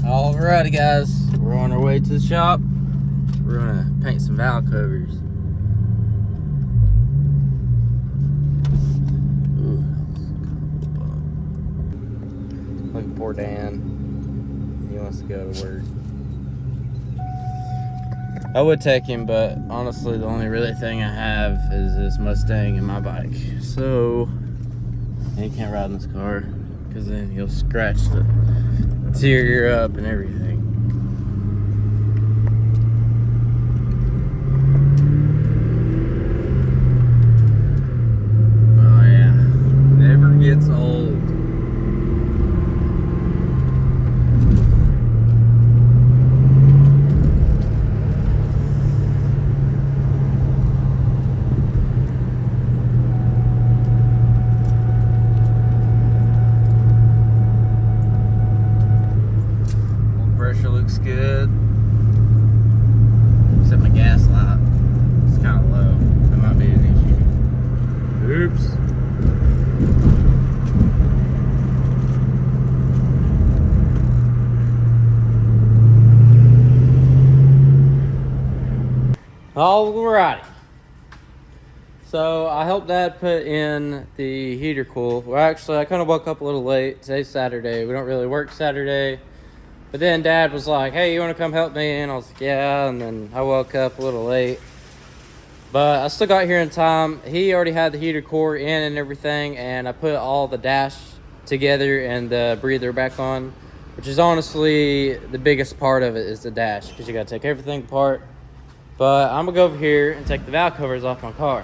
Alrighty guys, we're on our way to the shop. We're gonna paint some valve covers. Ooh. Look at poor Dan. He wants to go to work. I would take him, but honestly the only really thing I have is this Mustang and my bike. So, and he can't ride in this car because then he'll scratch the interior up and everything. Oh yeah, never gets old. Looks good, except my gas light. It's kind of low. That might be an issue. Oops. Alrighty. So I helped Dad put in the heater coil. Well, actually, I kind of woke up a little late. Today's Saturday. We don't really work Saturday. But then Dad was like, hey, you want to come help me? And I was like, yeah. And then I woke up a little late. But I still got here in time. He already had the heater core in and everything. And I put all the dash together and the breather back on. Which is honestly the biggest part of it is the dash. Because you got to take everything apart. But I'm going to go over here and take the valve covers off my car.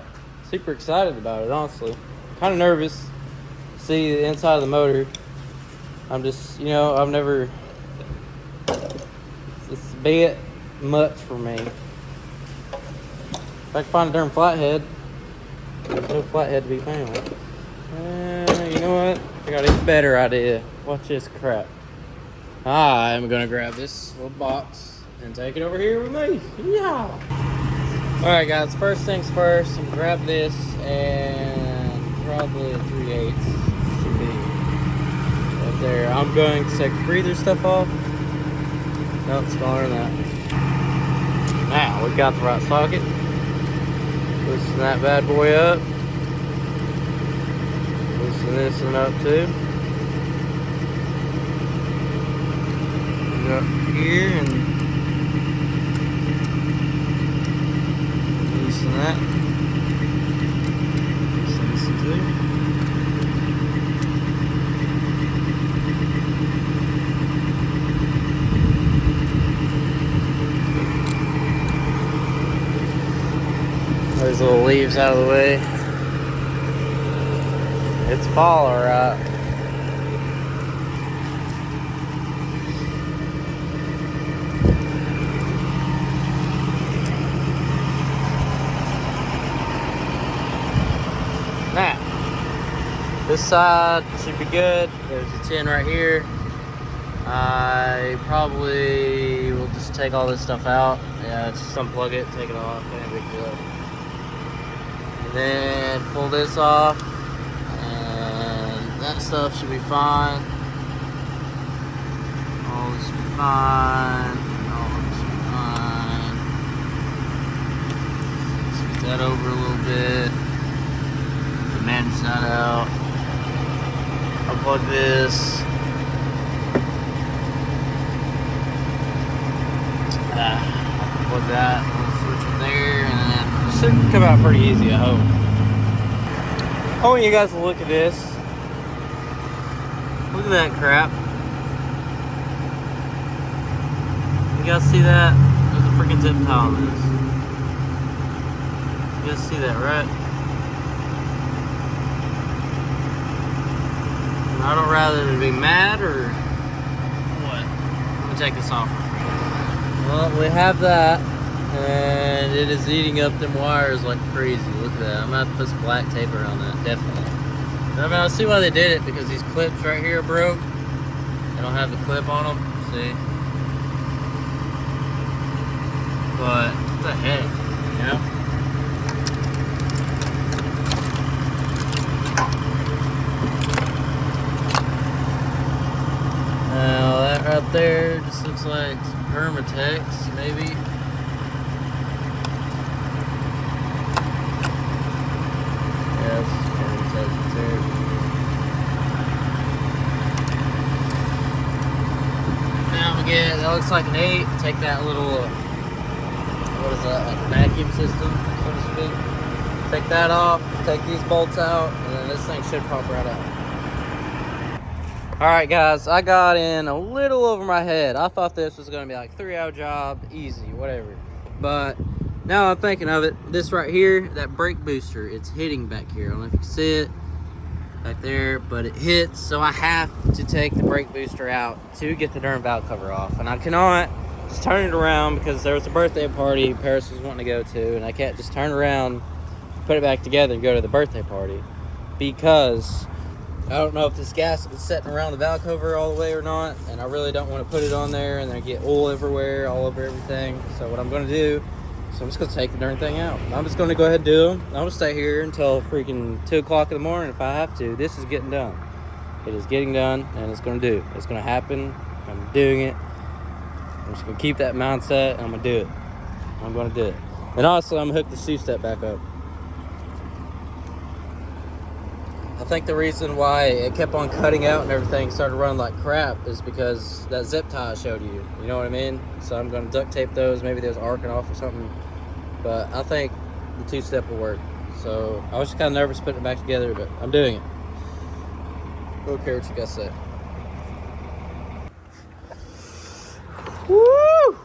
Super excited about it, honestly. Kind of nervous to see the inside of the motor. I'm just, I've never... It's a bit much for me. If I can find a darn flathead, there's no flathead to be found. You know what? I got a better idea. Watch this crap. I'm gonna grab this little box and take it over here with me. Yeah. Alright guys, first things first, I'm gonna grab this and probably a 3/8 should be right there. I'm going to take the breather stuff off. Nope, it's smaller than that. Now, we got the right socket. Loosen that bad boy up. Loosen this one up too. Go up here and loosen that. Loosen this one too. Those little leaves out of the way. It's fall, alright. Now, this side should be good. There's a tin right here. I probably will just take all this stuff out. Yeah, just unplug it, take it off, ain't a big deal. Then pull this off, and that stuff should be fine. All this should be fine. All this should be fine. Scoot that over a little bit. The manage that out. Unplug this. Unplug that. We'll switch it there, and then it should come out pretty easy, I hope. I want you guys to look at this. Look at that crap. You guys see that? There's a freaking zip tie on this. You guys see that, right? I don't rather be mad or what? I'm gonna take this off. Well, we have that. And it is eating up them wires like crazy. Look at that. I'm gonna have to put some black tape around that, definitely. I mean, I see why they did it, because these clips right here broke. They don't have the clip on them, see? But, what the heck, you know? out there. Just looks like some Permatex, maybe. Yeah, this is Permatex right there. Now I'm gonna get, that looks like an 8. Take that little, what is that, like vacuum system, so to speak. Take that off, take these bolts out, and then this thing should pop right out. Alright guys, I got in a little over my head. I thought this was going to be like a 3-hour job, easy, whatever. But now I'm thinking of it, this right here, that brake booster, it's hitting back here. I don't know if you can see it back there, but it hits, so I have to take the brake booster out to get the darn valve cover off. And I cannot just turn it around because there was a birthday party Paris was wanting to go to, and I can't just turn around, put it back together, and go to the birthday party because I don't know if this gasket is sitting around the valve cover all the way or not, and I really don't want to put it on there and then get oil everywhere, all over everything. So what I'm going to do, so I'm just going to take the darn thing out. I'm just going to go ahead and do them. I'm going to stay here until freaking 2 o'clock in the morning if I have to. This is getting done. It is getting done, and it's going to do. It's going to happen. I'm doing it. I'm just going to keep that mindset, and I'm going to do it. I'm going to do it. And also, I'm going to hook the C-step back up. I think the reason why it kept on cutting out and everything started running like crap is because that zip tie I showed you. You know what I mean? So I'm going to duct tape those. Maybe those arcing off or something. But I think the 2-step will work. So I was just kind of nervous putting it back together, but I'm doing it. Don't care what you guys say. Woo!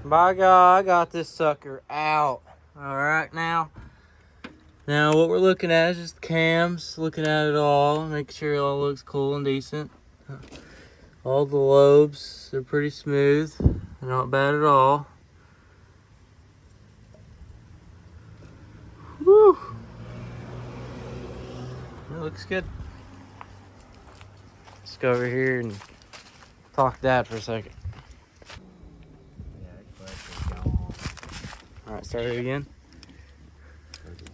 By God, I got this sucker out. All right, now what we're looking at is just the cams, looking at it all, make sure it all looks cool and decent. All the lobes, they're pretty smooth, they're not bad at all. Woo! It looks good. Let's go over here and talk that for a second. Alright, start it again.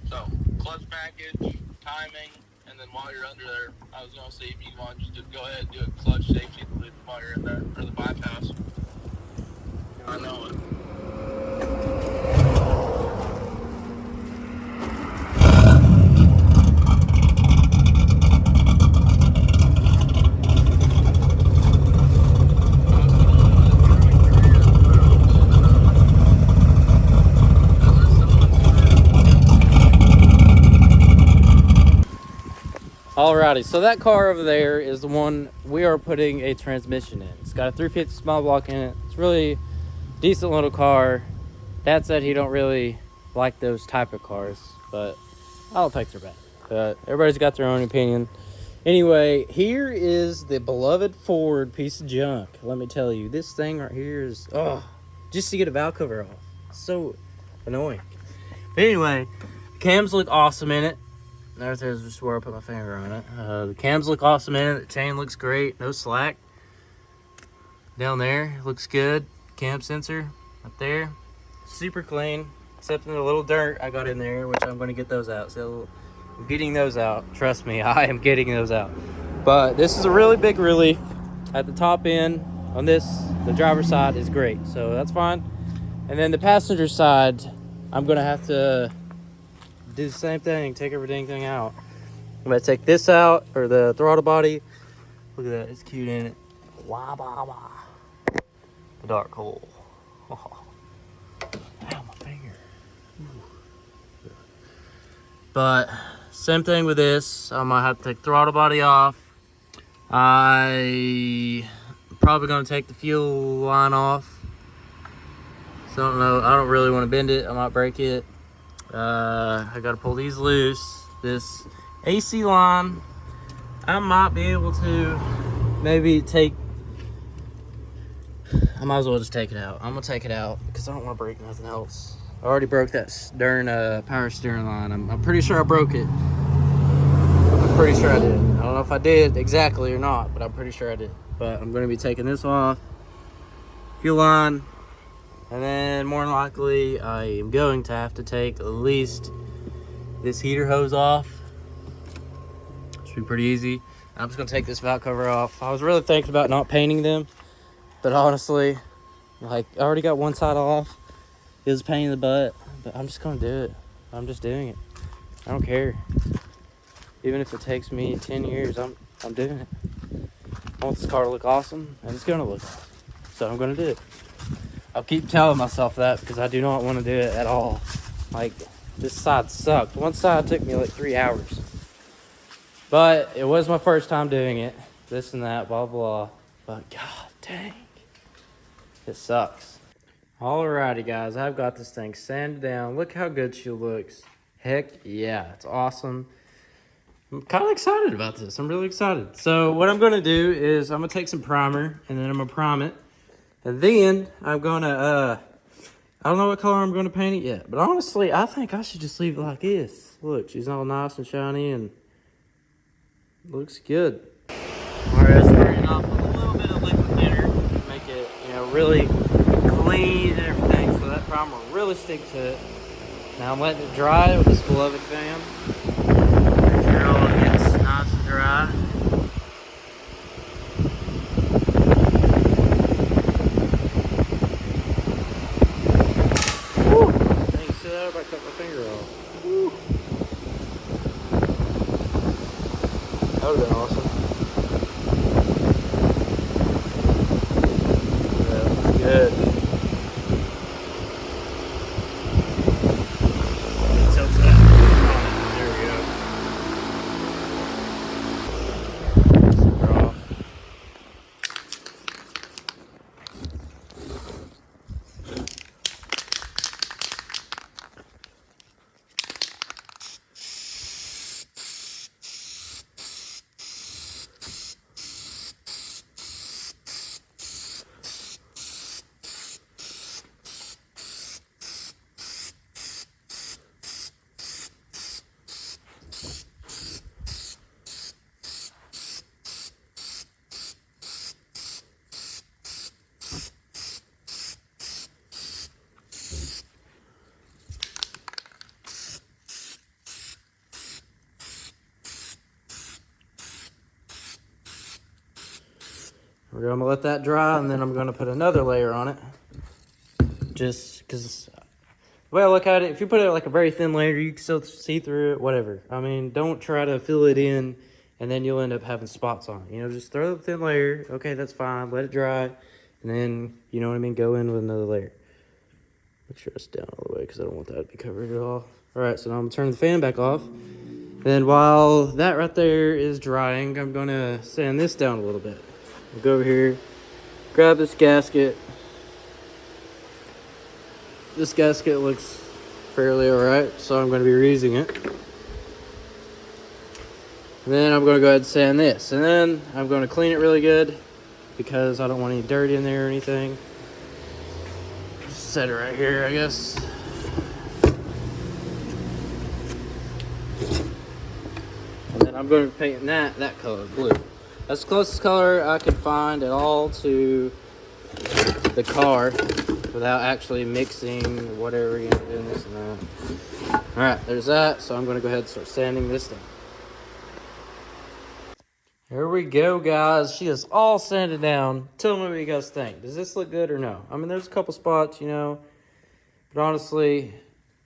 So, clutch package, timing, and then while you're under there, I was going to see if you want just to go ahead and do a clutch safety while you're in there, or the bypass. I know it. Alrighty, so that car over there is the one we are putting a transmission in. It's got a 350 small block in it. It's really decent little car. Dad said he don't really like those type of cars, but I don't think they're bad. But everybody's got their own opinion. Anyway, here is the beloved Ford piece of junk. Let me tell you, this thing right here is, just to get a valve cover off. So annoying. But anyway, cams look awesome in it. There's just where I put my finger on it. The cams look awesome in it. The chain looks great. No slack. Down there, looks good. Cam sensor up there. Super clean. Except in the little dirt I got in there, which I'm going to get those out. So I'm getting those out. Trust me, I am getting those out. But this is a really big relief. At the top end on this, the driver's side is great. So that's fine. And then the passenger side, I'm going to have to do the same thing, take everything out. I'm gonna take this out, or the throttle body. Look at that, it's cute in it. Wah, wah, wah. The dark hole. Oh. Ow, my finger. Ooh. But same thing with this. I'm gonna have to take the throttle body off. I'm probably gonna take the fuel line off. So I don't know, I don't really want to bend it. I might break it. I gotta pull these loose. This AC line, I might be able to maybe take, I might as well just take it out. I'm gonna take it out because I don't want to break nothing else. I already broke that darn power steering line. I'm pretty sure I broke it. I'm pretty sure I did. I don't know if I did exactly or not, but I'm pretty sure I did. But I'm gonna be taking this off, fuel line. And then more than likely, I am going to have to take at least this heater hose off. Should be pretty easy. I'm just gonna take this valve cover off. I was really thinking about not painting them, but honestly, like, I already got one side off. It was a pain in the butt, but I'm just gonna do it. I'm just doing it. I don't care. Even if it takes me 10 years, I'm doing it. I want this car to look awesome, and it's gonna look awesome. So I'm gonna do it. I'll keep telling myself that because I do not want to do it at all. Like, this side sucked. One side took me like 3 hours. But it was my first time doing it. This and that, blah, blah. But god dang, it sucks. Alrighty, guys, I've got this thing sanded down. Look how good she looks. Heck yeah, it's awesome. I'm kind of excited about this. I'm really excited. So what I'm going to do is I'm going to take some primer, and then I'm going to prime it. And then I'm going to, I don't know what color I'm going to paint it yet. But honestly, I think I should just leave it like this. Look, she's all nice and shiny and looks good. Alright, spraying off with a little bit of liquid thinner to make it, really clean and everything. So that primer will really stick to it. Now I'm letting it dry with this beloved fan. Make sure all it gets nice and dry. Woo! Dang, you see that? I cut my finger off. Woo! That would have been awesome. That looks good. Tilt that. There we go. Super off. We're gonna let that dry, and then I'm gonna put another layer on it. Just because the way I look at it, if you put it like a very thin layer, you can still see through it, whatever. I mean, don't try to fill it in, and then you'll end up having spots on it. Just throw the thin layer. Okay, that's fine. Let it dry, and then, you know what I mean, go in with another layer. Make sure it's down all the way because I don't want that to be covered at all. All right, so now I'm gonna turn the fan back off. And while that right there is drying, I'm gonna sand this down a little bit. I'll go over here, grab this gasket. This gasket looks fairly alright, so I'm going to be reusing it. And then I'm going to go ahead and sand this. And then I'm going to clean it really good because I don't want any dirt in there or anything. Just set it right here, I guess. And then I'm going to be painting that color, blue. That's the closest color I could find at all to the car without actually mixing whatever you're doing, this and that. All right, there's that. So I'm going to go ahead and start sanding this down. Here we go, guys. She is all sanded down. Tell me what you guys think. Does this look good or no? I mean, there's a couple spots, but honestly,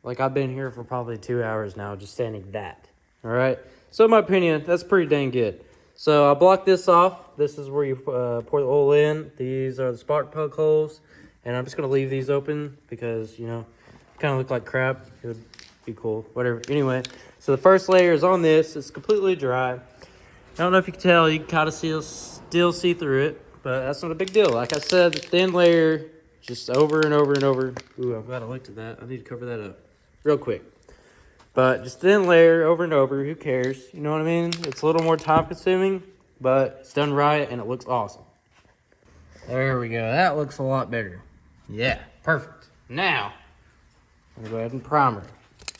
like, I've been here for probably 2 hours now just sanding that. All right. So in my opinion, that's pretty dang good. So I blocked this off. This is where you pour the oil in. These are the spark plug holes. And I'm just going to leave these open because, kind of look like crap. It would be cool. Whatever. Anyway, so the first layer is on this. It's completely dry. I don't know if you can tell. You can kind of still see through it. But that's not a big deal. Like I said, the thin layer, just over and over and over. Ooh, I'm glad I looked at that. I need to cover that up real quick. But just thin layer over and over. Who cares? You know what I mean? It's a little more time consuming, but it's done right and it looks awesome. There we go. That looks a lot better. Yeah, perfect. Now, I'm going to go ahead and primer.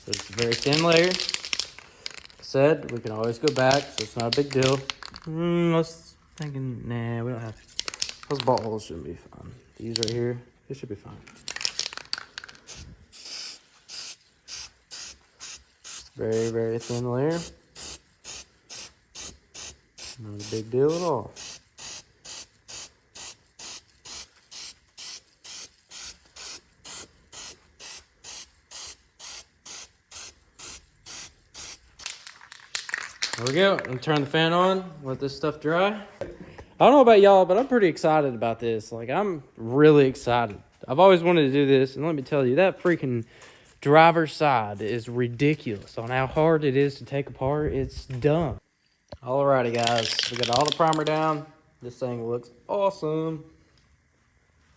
So it's a very thin layer. Like I said, we can always go back, so it's not a big deal. Nah, we don't have to. Those bolt holes shouldn't be fine. These right here, they should be fine. Very, very thin layer. Not a big deal at all. There we go. I'm gonna turn the fan on, let this stuff dry. I don't know about y'all, but I'm pretty excited about this. Like, I'm really excited. I've always wanted to do this, and let me tell you, that freaking driver's side is ridiculous on how hard it is to take apart. It's dumb. Alrighty, guys. We got all the primer down. This thing looks awesome.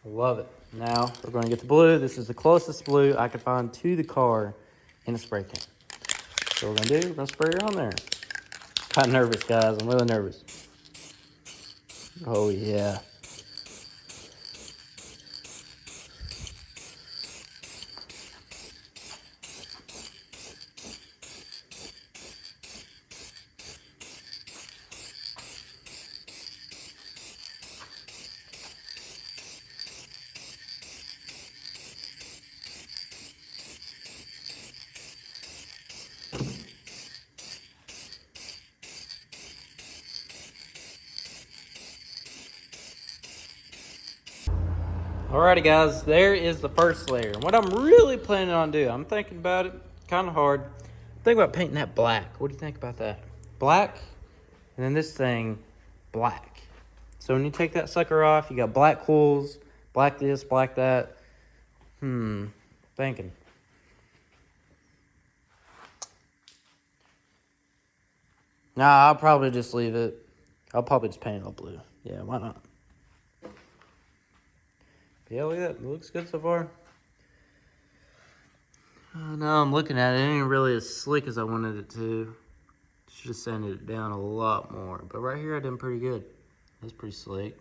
Love it. Now, we're going to get the blue. This is the closest blue I could find to the car in a spray can. So what we're going to do, we're going to spray it on there. Kind of nervous, guys. I'm really nervous. Oh, yeah. Alrighty, guys, there is the first layer. And what I'm really planning on doing, I'm thinking about it, kind of hard. Think about painting that black. What do you think about that? Black, and then this thing, black. So when you take that sucker off, you got black holes, black this, black that. Thinking. Nah, I'll probably just leave it. I'll probably just paint it all blue. Yeah, why not? Yeah, look at that. It looks good so far. Now I'm looking at it. It ain't really as slick as I wanted it to. Should have sanded it down a lot more. But right here I did pretty good. That's pretty slick.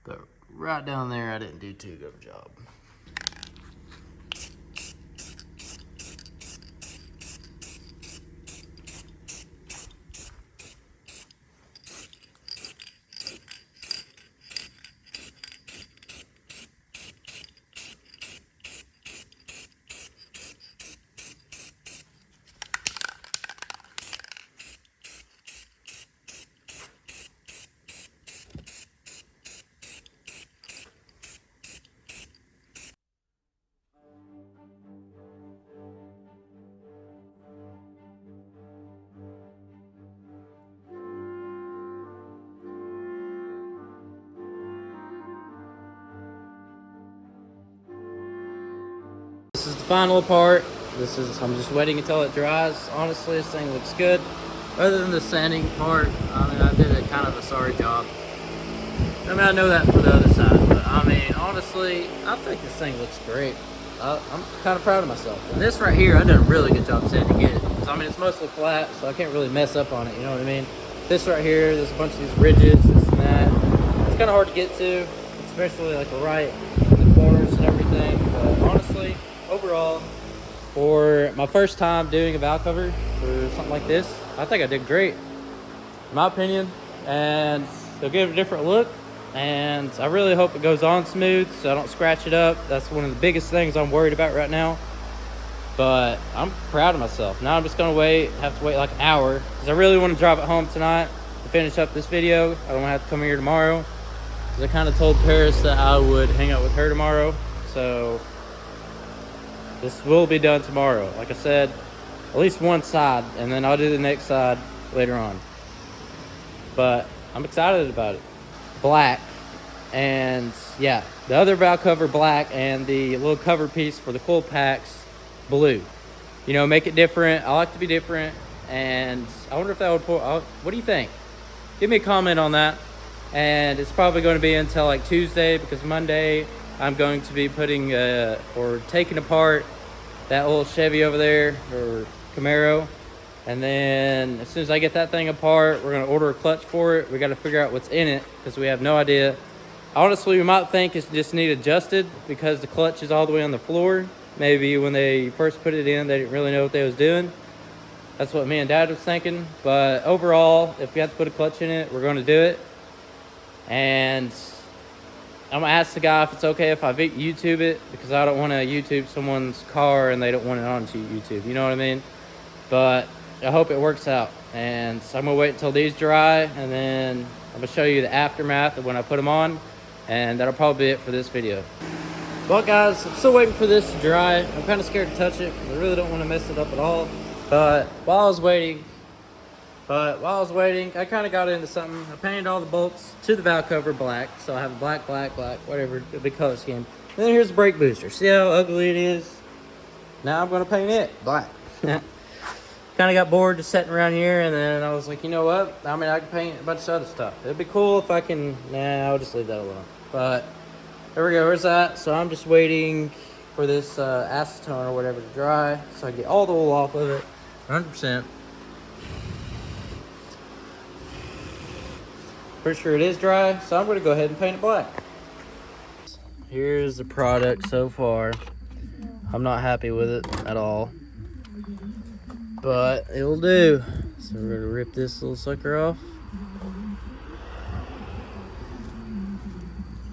But right down there I didn't do too good a job. This is the final part. I'm just waiting until it dries. Honestly, this thing looks good. Other than the sanding part, I mean, I did a kind of a sorry job. I mean, I know that for the other side, but I mean, honestly, I think this thing looks great. I'm kind of proud of myself. And this right here, I did a really good job sanding it. I mean, it's mostly flat, so I can't really mess up on it, you know what I mean? This right here, there's a bunch of these ridges, this and that. It's kind of hard to get to, especially like right in the corners and everything. But honestly, overall, for my first time doing a valve cover for something like this, I think I did great, in my opinion. And it'll give it a different look. And I really hope it goes on smooth so I don't scratch it up. That's one of the biggest things I'm worried about right now. But I'm proud of myself. Now I'm just gonna have to wait like an hour, because I really want to drive it home tonight to finish up this video. I don't want to have to come here tomorrow, because I kind of told Paris that I would hang out with her tomorrow. So this will be done tomorrow. Like I said, at least one side, and then I'll do the next side later on. But I'm excited about it. Black, and yeah, the other valve cover black, and the little cover piece for the coil packs blue. You know, make it different. I like to be different, and I wonder if that would what do you think? Give me a comment on that. And it's probably going to be until like Tuesday, because Monday I'm going to be putting or taking apart that little Chevy over there, or Camaro. And then as soon as I get that thing apart, we're going to order a clutch for it. We got to figure out what's in it, because we have no idea. Honestly, we might think it's just need adjusted because the clutch is all the way on the floor. Maybe when they first put it in, they didn't really know what they was doing. That's what me and Dad was thinking. But overall, if we have to put a clutch in it, we're going to do it. And I'm going to ask the guy if it's okay if I YouTube it, because I don't want to YouTube someone's car and they don't want it onto YouTube. You know what I mean? But I hope it works out. And so I'm gonna wait until these dry, and then I'm gonna show you the aftermath of when I put them on, and that'll probably be it for this video. Well guys, I'm still waiting for this to dry. I'm kind of scared to touch it because I really don't want to mess it up at all. But while I was waiting, I kind of got into something. I painted all the bolts to the valve cover black, so I have a black, whatever, the big color scheme. And then here's the brake booster. See how ugly it is? Now I'm gonna paint it black. Kind of got bored just sitting around here, and then I was like, you know what? I mean, I can paint a bunch of other stuff. It'd be cool if I can. Nah, I'll just leave that alone. But there we go. Where's that? So I'm just waiting for this acetone or whatever to dry, so I get all the oil off of it, 100%. Pretty sure it is dry, so I'm going to go ahead and paint it black. Here's the product so far. I'm not happy with it at all, but it'll do. So we're going to rip this little sucker off.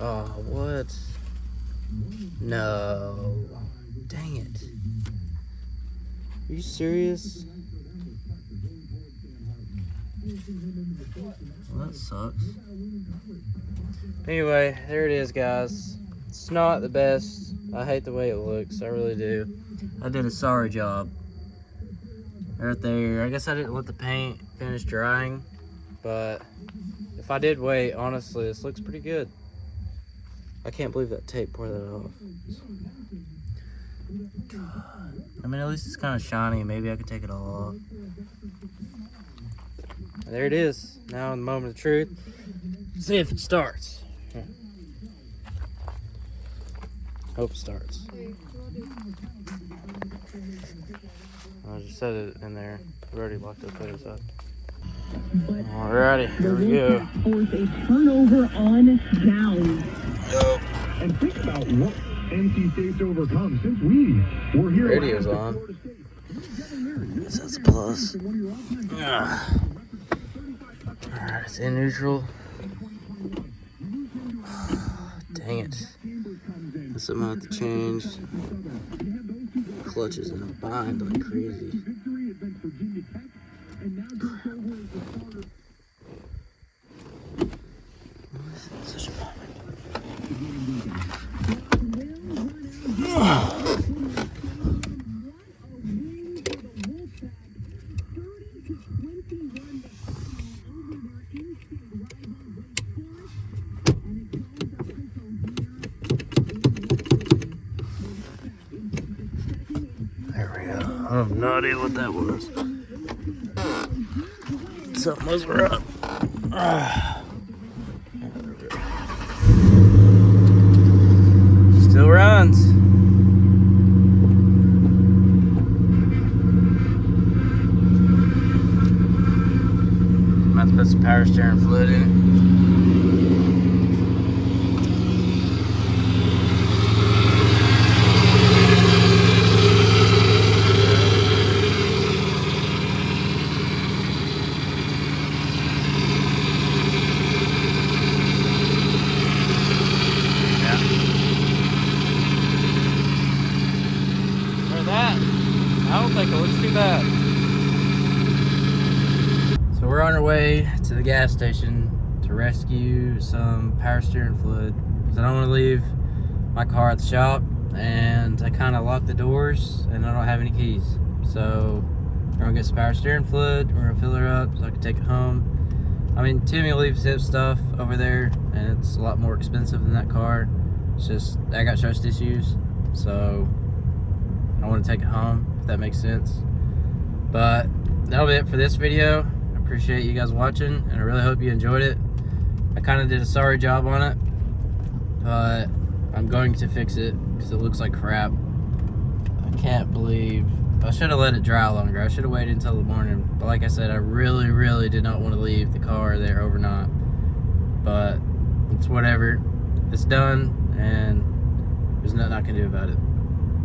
Oh, what? No. Dang it. Are you serious? Well, that sucks. Anyway, there it is, guys. It's not the best. I hate the way it looks. I really do. I did a sorry job. Right there. I guess I didn't let the paint finish drying, but if I did wait, honestly, this looks pretty good. I can't believe that tape tore that off. God. I mean, at least it's kind of shiny. Maybe I could take it all off. And there it is. Now in the moment of truth. See if it starts. Hope it starts. I just set it in there. We already locked the photos up. Alrighty, here we go. Force a turnover on down. And think about what NC State's overcome since we were here. Radio's on. Guess that's a plus. Alright, it's in neutral. Dang it. That's something I have to change. Clutch is in a bind like crazy. Such a moment. There we go. I have no idea what that was. Something was up. Still runs. I'm about to put some power steering fluid in it. I don't think it looks too bad. So we're on our way to the gas station to rescue some power steering fluid because I don't want to leave my car at the shop, and I kind of locked the doors and I don't have any keys. So we're gonna get some power steering fluid. We're gonna fill her up so I can take it home. I mean, Timmy leaves his stuff over there and it's a lot more expensive than that car. It's just I got trust issues, so I want to take it home, if that makes sense. But that'll be it for this video. I appreciate you guys watching, and I really hope you enjoyed it. I kind of did a sorry job on it, but I'm going to fix it because it looks like crap. I can't believe I should have let it dry longer. I should have waited until the morning. But like I said, I really did not want to leave the car there overnight. But it's whatever. It's done, and there's nothing I can do about it.